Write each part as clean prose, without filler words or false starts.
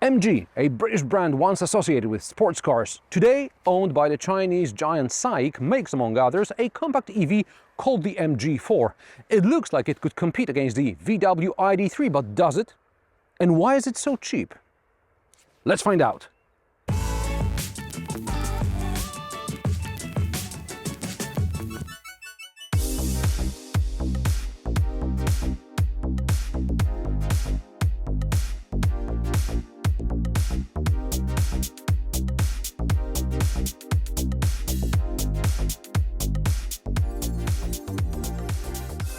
MG, a British brand once associated with sports cars, today owned by the Chinese giant SAIC, makes among others a compact EV called the MG4. It looks like it could compete against the VW ID.3, but does it? And why is it so cheap? Let's find out.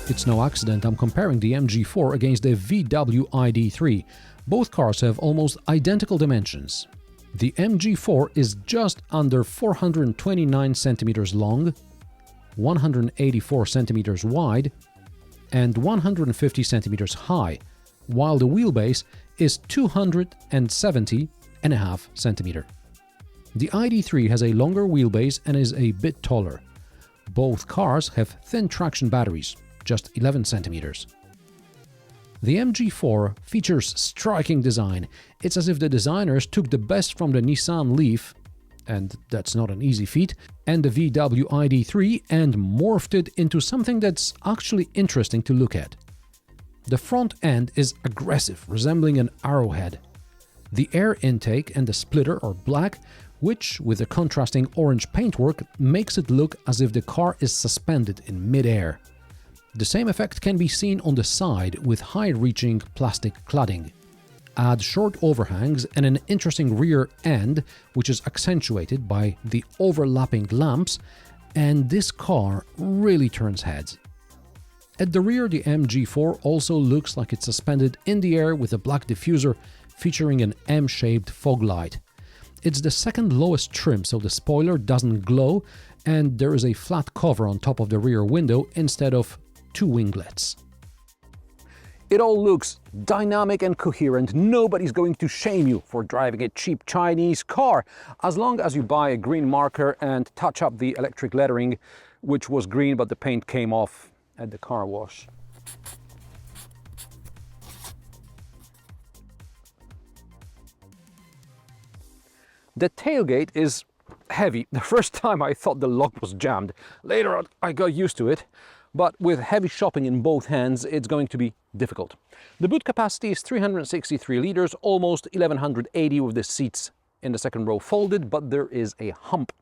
It's no accident I'm comparing the MG4 against the VW ID.3. Both cars have almost identical dimensions. The MG4 is just under 429 centimeters long, 184 centimeters wide, and 150 centimeters high, while the wheelbase is 270.5 centimeters. The ID.3 has a longer wheelbase and is a bit taller. Both cars have thin traction batteries, just 11 centimeters. The MG4 features striking design. It's as if the designers took the best from the Nissan Leaf, and that's not an easy feat, and the VW ID.3 and morphed it into something that's actually interesting to look at. The front end is aggressive, resembling an arrowhead. The air intake and the splitter are black, which, with the contrasting orange paintwork, makes it look as if the car is suspended in mid-air. The same effect can be seen on the side with high-reaching plastic cladding. Add short overhangs and an interesting rear end, which is accentuated by the overlapping lamps, and this car really turns heads. At the rear, the MG4 also looks like it's suspended in the air with a black diffuser featuring an M-shaped fog light. It's the second lowest trim, so the spoiler doesn't glow, and there is a flat cover on top of the rear window instead of two winglets. It all looks dynamic and coherent. Nobody's going to shame you for driving a cheap Chinese car, as long as you buy a green marker and touch up the electric lettering, which was green but the paint came off at the car wash. The tailgate is heavy. The first time I thought the lock was jammed. Later on I got used to it. But with heavy shopping in both hands, it's going to be difficult. The boot capacity is 363 liters, almost 1180 with the seats in the second row folded, but there is a hump.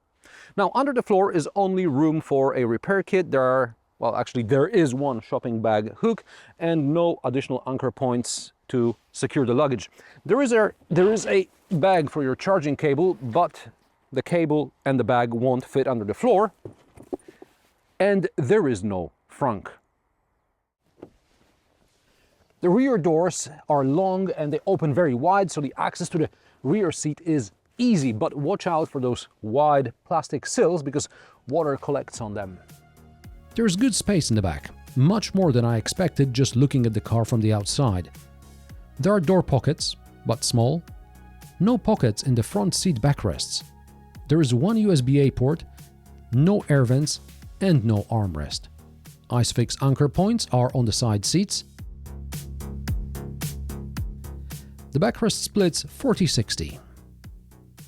Now, under the floor is only room for a repair kit. There is one shopping bag hook and no additional anchor points to secure the luggage. There is a bag for your charging cable, but the cable and the bag won't fit under the floor. And there is no frunk. The rear doors are long and they open very wide, so the access to the rear seat is easy, but watch out for those wide plastic sills because water collects on them. There's good space in the back, much more than I expected just looking at the car from the outside. There are door pockets, but small. No pockets in the front seat backrests. There is one USB-A port, no air vents, and no armrest. ISOFIX anchor points are on the side seats. The backrest splits 40-60.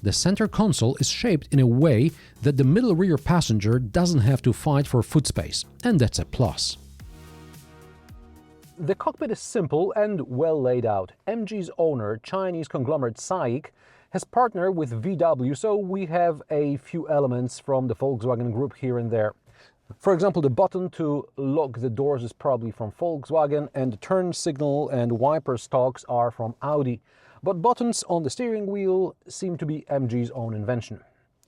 The center console is shaped in a way that the middle rear passenger doesn't have to fight for foot space, and that's a plus. The cockpit is simple and well laid out. MG's owner, Chinese conglomerate SAIC, has partnered with VW, so we have a few elements from the Volkswagen group here and there. For example, the button to lock the doors is probably from Volkswagen, and the turn signal and wiper stalks are from Audi. But buttons on the steering wheel seem to be MG's own invention.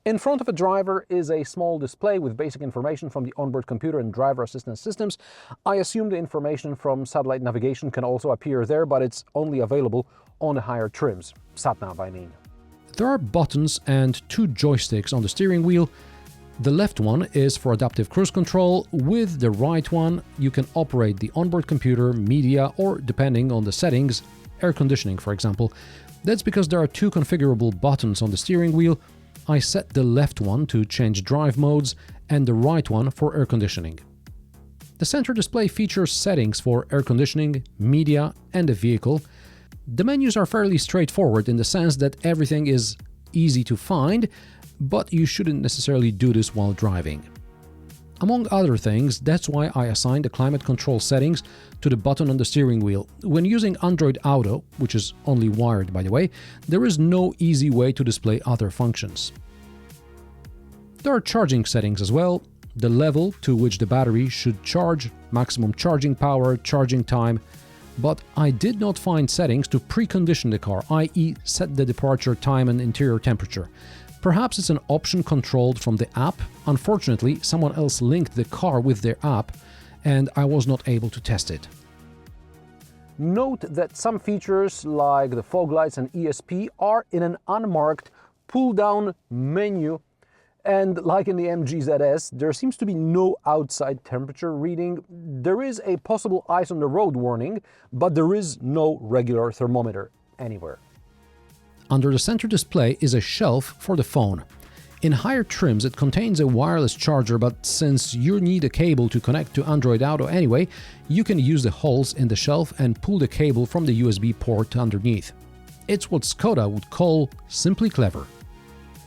In front of a driver is a small display with basic information from the onboard computer and driver assistance systems. I assume the information from satellite navigation can also appear there, but it's only available on the higher trims. Sat-nav, I mean. There are buttons and two joysticks on the steering wheel. The left one is for adaptive cruise control. With the right one, you can operate the onboard computer, media, or, depending on the settings, air conditioning, for example. That's because there are two configurable buttons on the steering wheel. I set the left one to change drive modes and the right one for air conditioning. The center display features settings for air conditioning, media, and the vehicle. The menus are fairly straightforward in the sense that everything is easy to find, but you shouldn't necessarily do this while driving. Among other things, that's why I assigned the climate control settings to the button on the steering wheel. When using Android Auto, which is only wired by the way, there is no easy way to display other functions. There are charging settings as well, the level to which the battery should charge, maximum charging power, charging time, but I did not find settings to precondition the car, i.e. set the departure time and interior temperature. Perhaps it's an option controlled from the app. Unfortunately, someone else linked the car with their app and I was not able to test it. Note that some features like the fog lights and ESP are in an unmarked pull-down menu, and like in the MG ZS, there seems to be no outside temperature reading. There is a possible ice on the road warning, but there is no regular thermometer anywhere. Under the center display is a shelf for the phone. In higher trims it contains a wireless charger, but since you need a cable to connect to Android Auto anyway, you can use the holes in the shelf and pull the cable from the USB port underneath. It's what Skoda would call simply clever.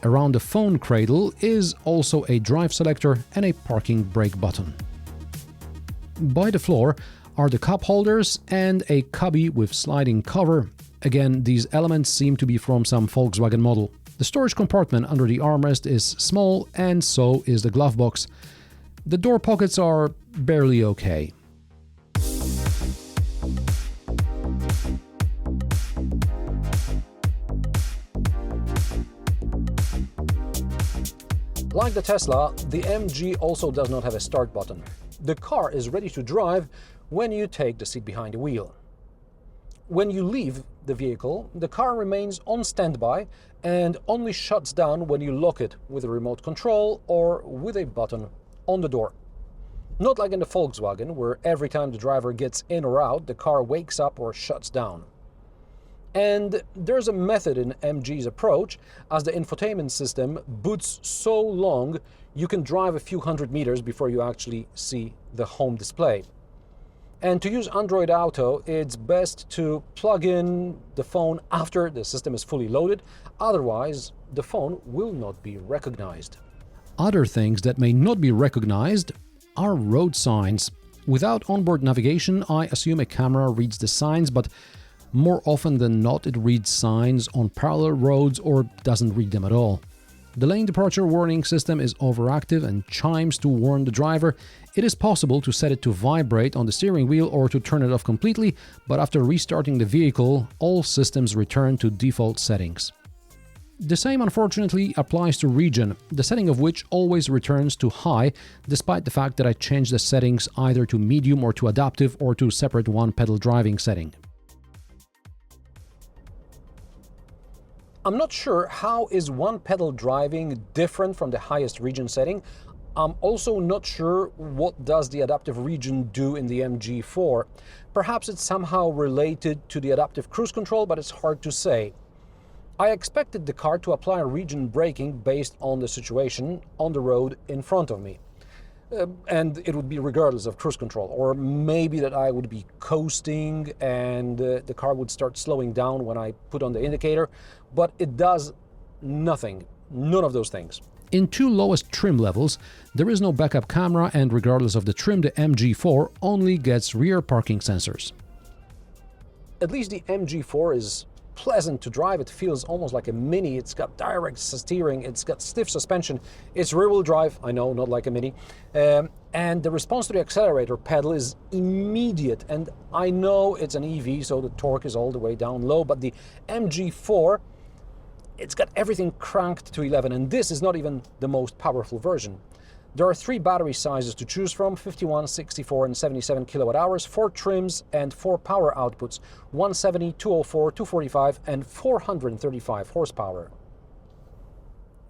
Around the phone cradle is also a drive selector and a parking brake button. By the floor are the cup holders and a cubby with sliding cover. Again, these elements seem to be from some Volkswagen model. The storage compartment under the armrest is small, and so is the glove box. The door pockets are barely okay. Like the Tesla, the MG also does not have a start button. The car is ready to drive when you take the seat behind the wheel. When you leave the vehicle, the car remains on standby and only shuts down when you lock it with a remote control or with a button on the door. Not like in the Volkswagen, where every time the driver gets in or out, the car wakes up or shuts down. And there's a method in MG's approach, as the infotainment system boots so long you can drive a few hundred meters before you actually see the home display. And to use Android Auto, it's best to plug in the phone after the system is fully loaded, otherwise the phone will not be recognized. Other things that may not be recognized are road signs. Without onboard navigation, I assume a camera reads the signs, but more often than not it reads signs on parallel roads or doesn't read them at all. The lane departure warning system is overactive and chimes to warn the driver. It is possible to set it to vibrate on the steering wheel or to turn it off completely, but after restarting the vehicle, all systems return to default settings. The same unfortunately applies to region, the setting of which always returns to high, despite the fact that I changed the settings either to medium or to adaptive or to separate one-pedal driving setting. I'm not sure how is one-pedal driving different from the highest region setting. I'm also not sure what does the adaptive region do in the MG4. Perhaps it's somehow related to the adaptive cruise control, but it's hard to say. I expected the car to apply region braking based on the situation on the road in front of me. And it would be regardless of cruise control, or maybe that I would be coasting and the car would start slowing down when I put on the indicator, but it does nothing, none of those things. In two lowest trim levels, there is no backup camera, and regardless of the trim, the MG4 only gets rear parking sensors. At least the MG4 is pleasant to drive. It feels almost like a Mini. It's got direct steering, it's got stiff suspension, it's rear-wheel drive, I know, not like a Mini, and the response to the accelerator pedal is immediate. And I know it's an EV, so the torque is all the way down low, but the MG4, it's got everything cranked to 11, and this is not even the most powerful version. There are 3 battery sizes to choose from: 51, 64 and 77 kilowatt hours, 4 trims and 4 power outputs: 170, 204, 245 and 435 horsepower.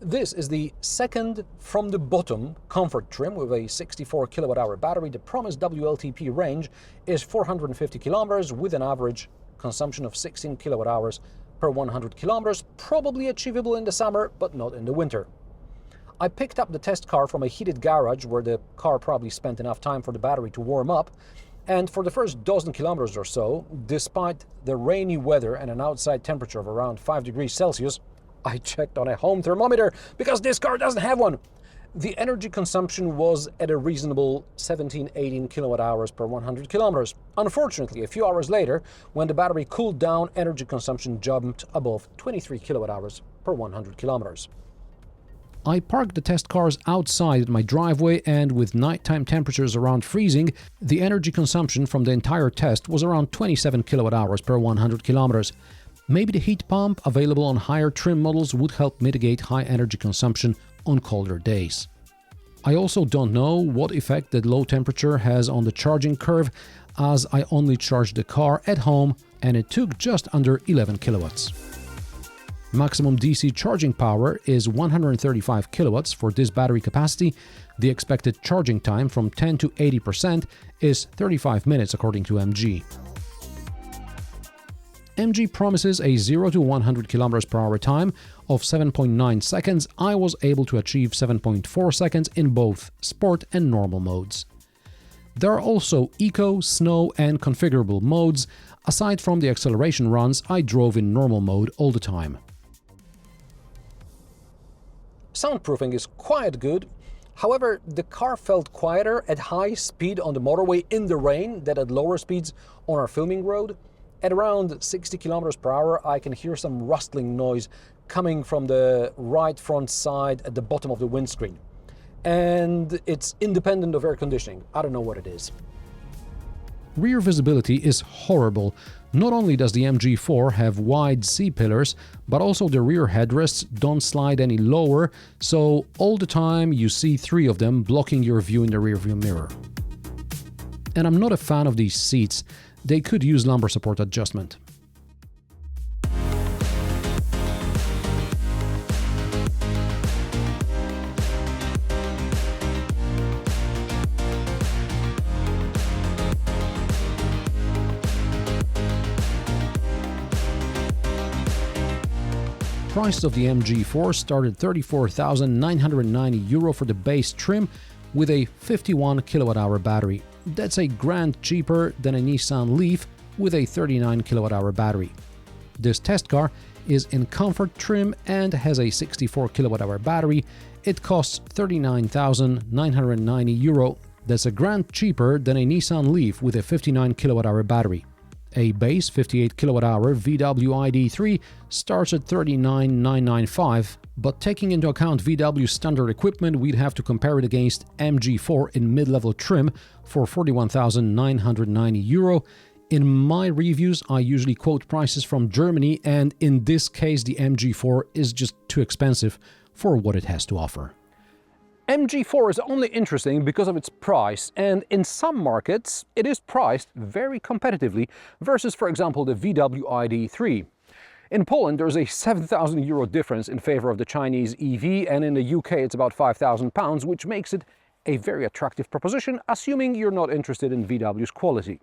This is the second from the bottom Comfort trim with a 64 kilowatt hour battery. The promised WLTP range is 450 kilometers with an average consumption of 16 kilowatt hours per 100 kilometers, probably achievable in the summer, but not in the winter. I picked up the test car from a heated garage where the car probably spent enough time for the battery to warm up, And for the first dozen kilometers or so, despite the rainy weather and an outside temperature of around 5 degrees Celsius, I checked on a home thermometer because this car doesn't have one. The energy consumption was at a reasonable 17-18 kilowatt hours per 100 kilometers. Unfortunately, a few hours later, when the battery cooled down, energy consumption jumped above 23 kilowatt hours per 100 kilometers. I parked the test cars outside my driveway, and with nighttime temperatures around freezing, the energy consumption from the entire test was around 27 kilowatt hours per 100 kilometers. Maybe the heat pump available on higher trim models would help mitigate high energy consumption on colder days. I also don't know what effect that low temperature has on the charging curve, as I only charged the car at home and it took just under 11 kilowatts. Maximum DC charging power is 135 kilowatts for this battery capacity. The expected charging time from 10 to 80% is 35 minutes according to MG. MG promises a 0 to 100 km per hour time of 7.9 seconds. I was able to achieve 7.4 seconds in both sport and normal modes. There are also eco, snow and configurable modes. Aside from the acceleration runs, I drove in normal mode all the time. Soundproofing is quite good. However, the car felt quieter at high speed on the motorway in the rain than at lower speeds on our filming road. At around 60 kilometers per hour, I can hear some rustling noise coming from the right front side at the bottom of the windscreen. And it's independent of air conditioning. I don't know what it is. Rear visibility is horrible. Not only does the MG4 have wide C-pillars, but also the rear headrests don't slide any lower, so all the time you see 3 of them blocking your view in the rearview mirror. And I'm not a fan of these seats. They could use lumbar support adjustment. Price of the MG4 started €34,990 for the base trim with a 51 kWh battery. That's a grand cheaper than a Nissan Leaf with a 39 kWh battery. This test car is in Comfort trim and has a 64 kWh battery. It costs €39,990. That's a grand cheaper than a Nissan Leaf with a 59 kWh battery. A base 58 kWh VW ID3 starts at $39,995, but taking into account VW standard equipment, we'd have to compare it against MG4 in mid-level trim for €41,990. In my reviews, I usually quote prices from Germany, and in this case, the MG4 is just too expensive for what it has to offer. MG4 is only interesting because of its price, and in some markets it is priced very competitively versus, for example, the VW ID3. In Poland there's a €7,000 difference in favor of the Chinese EV, and in the UK it's about £5,000, which makes it a very attractive proposition, assuming you're not interested in VW's quality.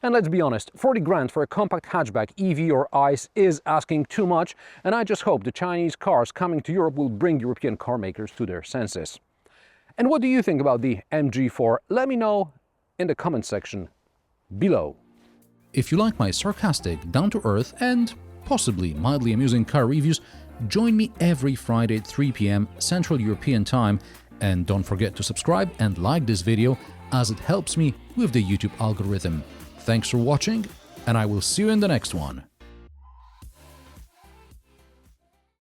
And let's be honest, 40 grand for a compact hatchback, EV or ICE, is asking too much, and I just hope the Chinese cars coming to Europe will bring European car makers to their senses. And what do you think about the MG4? Let me know in the comment section below. If you like my sarcastic, down-to-earth and possibly mildly amusing car reviews, join me every Friday at 3 p.m. Central European Time, and don't forget to subscribe and like this video as it helps me with the YouTube algorithm. Thanks for watching, and I will see you in the next one.